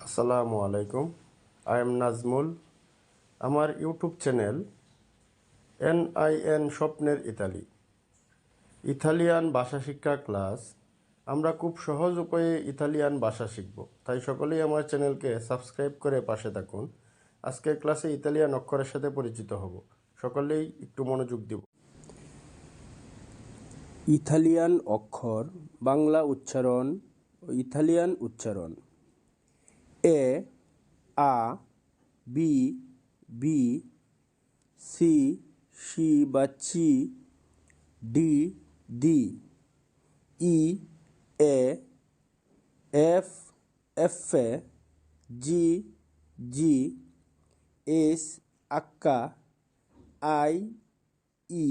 আসসালামু আলাইকুম। I am Nazmul. আমার ইউটিউব চ্যানেল NIN স্বপ্নের ইতালি, ইতালিয়ান ভাষা শিক্ষা ক্লাস। আমরা খুব সহজ উপায়ে ইতালিয়ান ভাষা শিখব, তাই সকলেই আমার চ্যানেলকে সাবস্ক্রাইব করে পাশে থাকুন। আজকের ক্লাসে ইতালিয়ান অক্ষরের সাথে পরিচিত হব। সকলেই একটু মনোযোগ দিব। ইতালিয়ান অক্ষর, বাংলা উচ্চারণ ও ইতালিয়ান উচ্চারণ। এ, আ, বি, বি, সি, সি বা চি, ডি, দি, ই, এ, এফ, এফে, জি, জি, এস, আক্কা, আই, ই,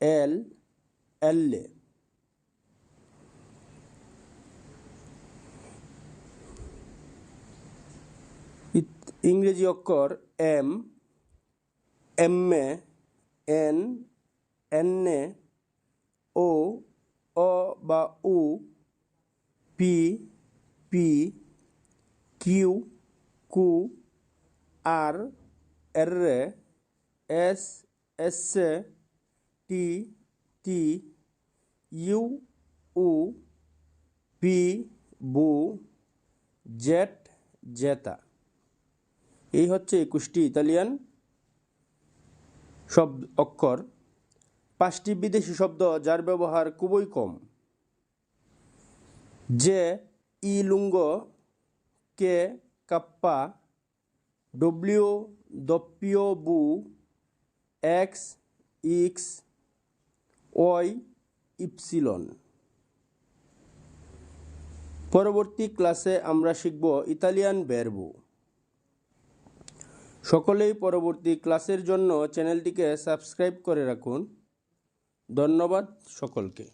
এল, এলে। ইংরেজি অক্ষর এম, এমএ, এন, এনে, ও, অ বা উ, পি, পি, কিউ, কু, আর, এররে, এস, এসে, টি, টি, ইউ, উ, পি, বু, জেট, জেতা। এই হচ্ছে 21টি ইতালিয়ান অক্ষর। 5টি বিদেশি শব্দ যার ব্যবহার খুবই কম। যে, ই লুঙ্গো, কে কাপ্পা, ডব্লিউ দপ্পিও বু, এক্স ইক্স, ওয়াই ইপসিলন। পরবর্তী ক্লাসে আমরা শিখব ইতালিয়ান ভার্ব। সকলেই পরবর্তী ক্লাসের জন্য চ্যানেলটিকে সাবস্ক্রাইব করে রাখুন। ধন্যবাদ সকলকে।